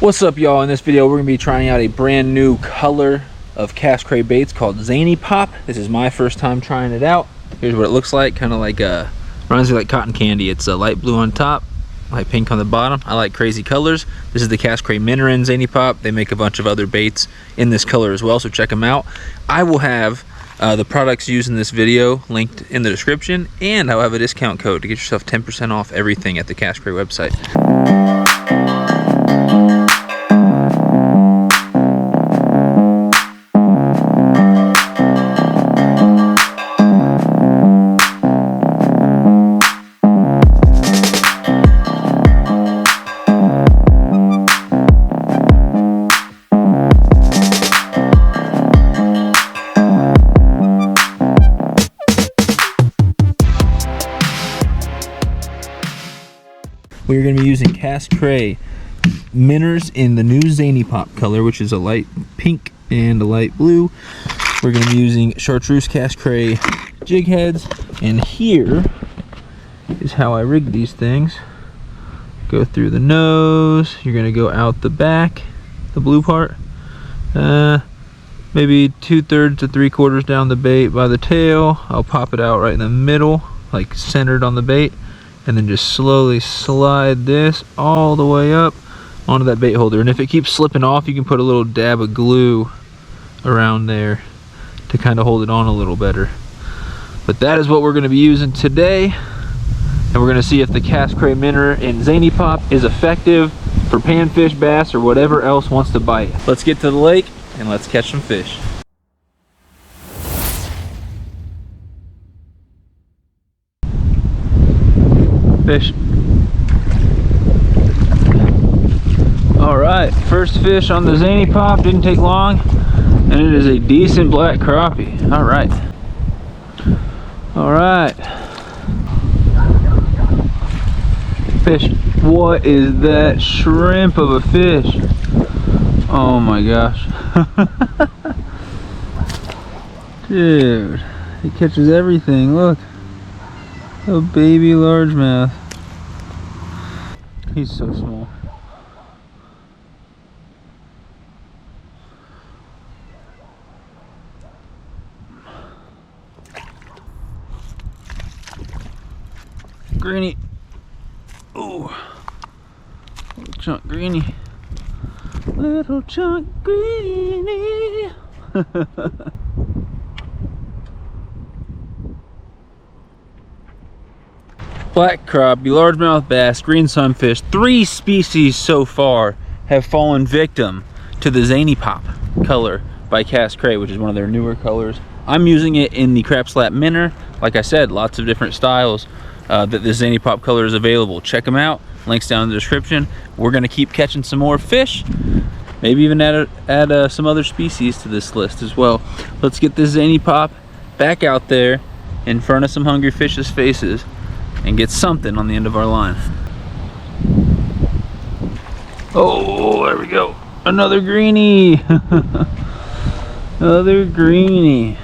What's up, y'all? In this video we're gonna be trying out a brand new color of Cast Cray baits called ZANY POP. This is my first time trying it out. Here's what it looks like, kind of like reminds me like cotton candy. It's a light blue on top, light pink on the bottom. I like crazy colors. This is the Cast Cray Minnow in ZANY POP. They make a bunch of other baits in this color as well, so check them out. I will have the products used in this video linked in the description, and I'll have a discount code to get yourself 10% off everything at the Cast Cray website. We're going to be using Cast Cray minnows in the new ZANY POP color, which is a light pink and a light blue. We're going to be using chartreuse Cast Cray jig heads, and here is how I rig these things. Go through the nose, you're going to go out the back, the blue part, maybe 2/3 to 3/4 down the bait by the tail. I'll pop it out right in the middle, like centered on the bait, and then just slowly slide this all the way up onto that bait holder. And if it keeps slipping off, you can put a little dab of glue around there to kind of hold it on a little better. But that is what we're going to be using today, and we're going to see if the Cast Cray minnow in ZANY POP is effective for panfish, bass, or whatever else wants to bite. Let's get to the lake and let's catch some fish. Fish. All right, first fish on the ZANY POP. Didn't take long, and it is a decent black crappie. All right, all right. Fish. What is that shrimp of a fish? Oh my gosh. Dude, he catches everything. Look. A baby largemouth. He's so small. Greenie. Oh, little chunk greenie. Little chunk greenie. Black crappie, largemouth bass, green sunfish. 3 species so far have fallen victim to the ZANY POP color by Cast Cray, which is one of their newer colors. I'm using it in the crab slap minnow. Like I said, lots of different styles that the ZANY POP color is available. Check them out. Links down in the description. We're going to keep catching some more fish. Maybe even add some other species to this list as well. Let's get this ZANY POP back out there in front of some hungry fish's faces and get something on the end of our line. Oh, there we go. Another greenie. Another greenie.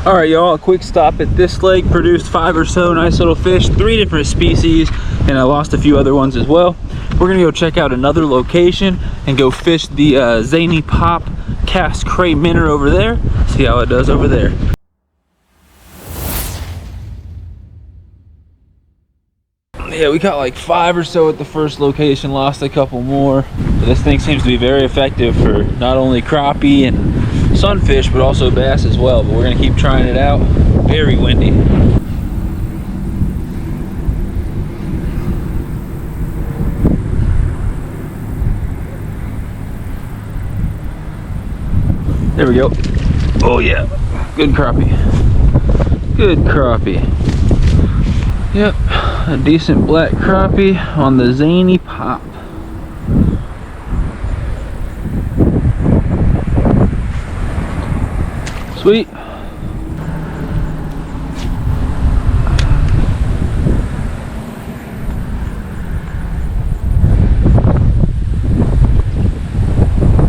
All right, y'all, a quick stop at this lake produced 5 or so nice little fish, 3 different species, and I lost a few other ones as well. We're gonna go check out another location and go fish the ZANY POP Cast Cray minnow over there, see how it does over there. Yeah, we caught like 5 or so at the first location, lost a couple more. But this thing seems to be very effective for not only crappie and sunfish, but also bass as well. But we're gonna keep trying it out. Very windy. There we go. Oh yeah, good crappie. Good crappie. Yep, a decent black crappie on the ZANY POP. Sweet.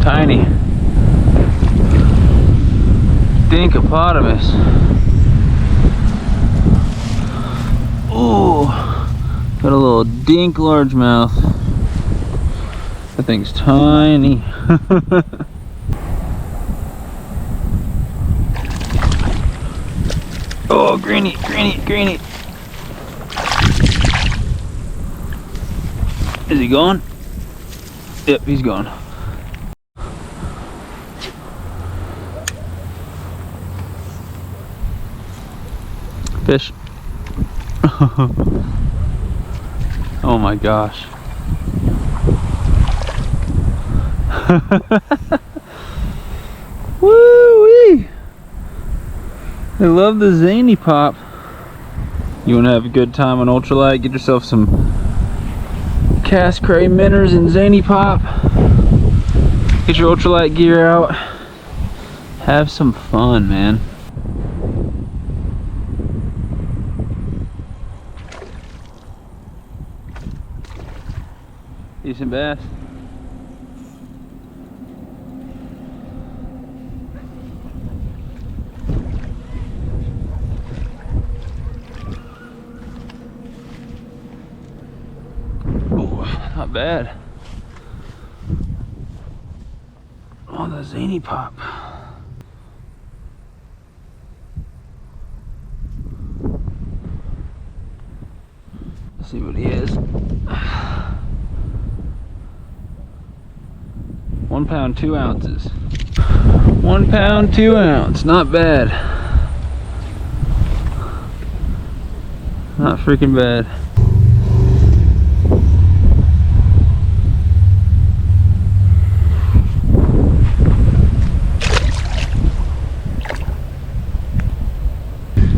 Tiny. Dinkopotamus. Ooh, Got a little dink largemouth. That thing's tiny. Oh, greenie, greenie, greenie. Is he gone? Yep, he's gone. Fish. Oh my gosh. Woo-wee! I love the ZANY POP. You want to have a good time on ultralight? Get yourself some Cast Cray minnows and ZANY POP. Get your ultralight gear out. Have some fun, man. Decent bass. Not bad. Oh, the ZANY POP. Let's see what he is. 1 pound 2 ounces. 1 pound 2 ounce. Not bad. Not freaking bad.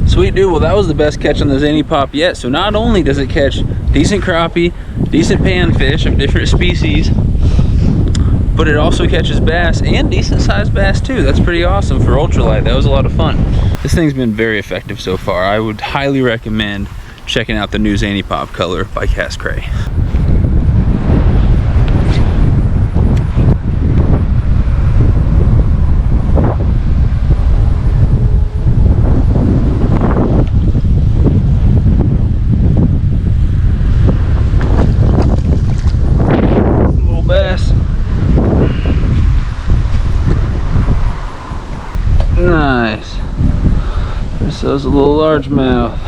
Sweet dude, well that was the best catch on the ZANY POP yet. So not only does it catch decent crappie, decent panfish of different species, but it also catches bass and decent sized bass too. That's pretty awesome for ultralight. That was a lot of fun. This thing's been very effective so far. I would highly recommend checking out the new ZANY POP color by Cast Cray. Nice. This is a little largemouth.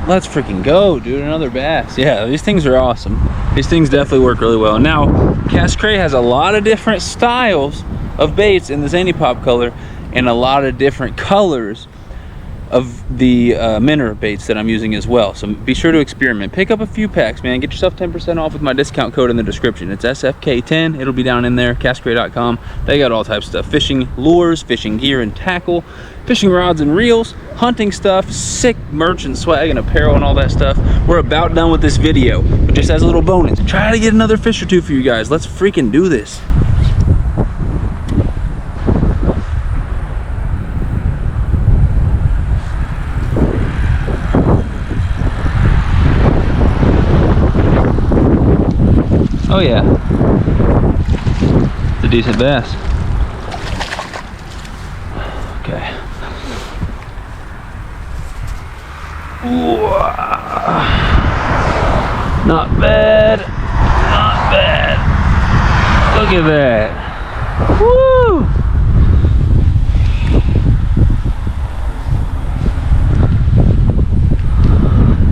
Let's freaking go, dude. Another bass. Yeah, these things are awesome. These things definitely work really well. Now, Cast Cray has a lot of different styles of baits in the ZANY POP color and a lot of different colors of the minnow baits that I'm using as well. So be sure to experiment. Pick up a few packs, man. Get yourself 10% off with my discount code in the description. It's SFK10. It'll be down in there. CastCray.com. They got all types of stuff. Fishing lures, fishing gear and tackle, fishing rods and reels, hunting stuff, sick merch and swag and apparel and all that stuff. We're about done with this video, but just as a little bonus, try to get another fish or two for you guys. Let's freaking do this. Oh yeah, it's a decent bass. Okay. Ooh, not bad, not bad. Look at that. Woo!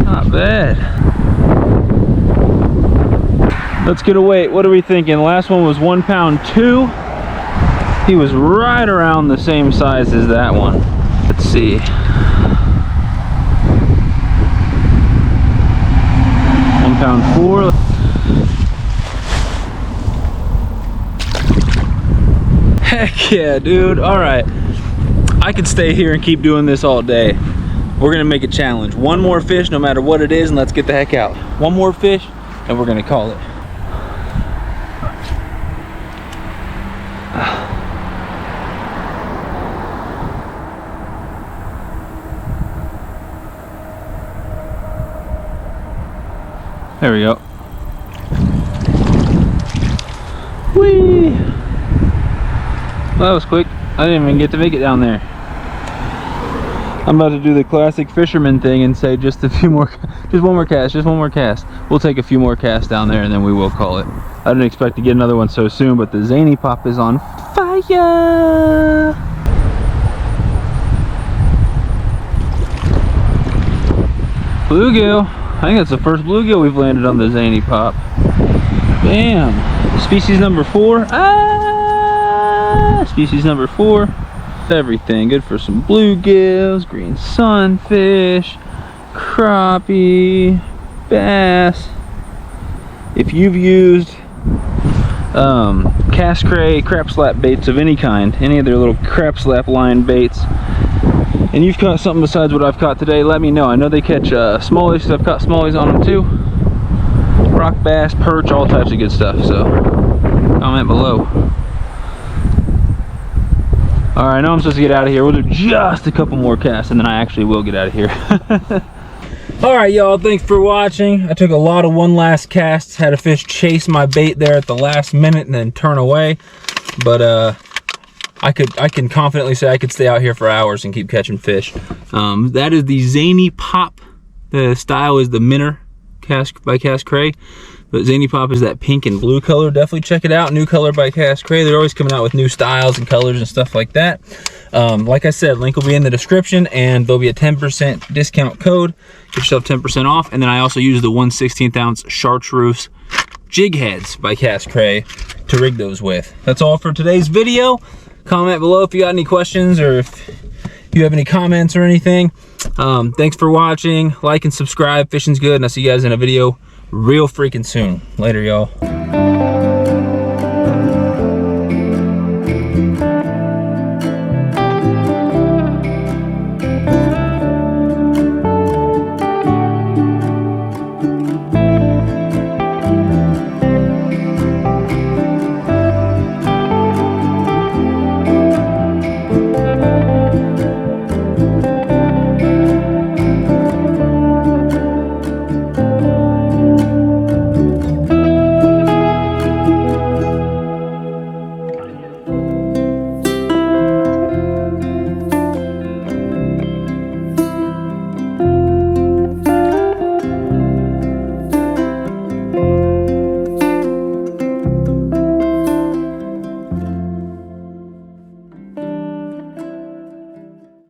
Not bad. Let's get a weight. What are we thinking? Last one was 1 pound 2. He was right around the same size as that one. Let's see. Pound 4. Heck yeah, dude. All right, I could stay here and keep doing this all day. We're gonna make a challenge. One more fish, no matter what it is, and let's get the heck out. One more fish, and we're gonna call it. There we go. Whee! Well, that was quick. I didn't even get to make it down there. I'm about to do the classic fisherman thing and say just a few more, just one more cast, just one more cast. We'll take a few more casts down there and then we will call it. I didn't expect to get another one so soon, but the ZANY POP is on fire. Bluegill. I think that's the first bluegill we've landed on the ZANY POP. Bam. Species number 4. Ah, species number 4. Everything good for some bluegills, green sunfish, crappie, bass. If you've used Cast Cray crap slap baits of any kind, any of their little crap slap line baits, and you've caught something besides what I've caught today, let me know. I know they catch smallies, because I've caught smallies on them too. Rock bass, perch, all types of good stuff, so comment below. Alright, I know I'm supposed to get out of here. We'll do just a couple more casts and then I actually will get out of here. Alright y'all, thanks for watching. I took a lot of one last casts, had a fish chase my bait there at the last minute and then turn away. But I can confidently say I could stay out here for hours and keep catching fish. That is the ZANY POP. The style is the Minnow by Cast Cray. But ZANY POP is that pink and blue color. Definitely check it out. New color by Cast Cray. They're always coming out with new styles and colors and stuff like that. Like I said, link will be in the description and there'll be a 10% discount code. Get yourself 10% off. And then I also use the 1/16 ounce chartreuse jig heads by Cast Cray to rig those with. That's all for today's video. Comment below if you got any questions or if you have any comments or anything. Thanks for watching. Like and subscribe. Fishing's good, and I'll see you guys in a video real freaking soon. Later, y'all.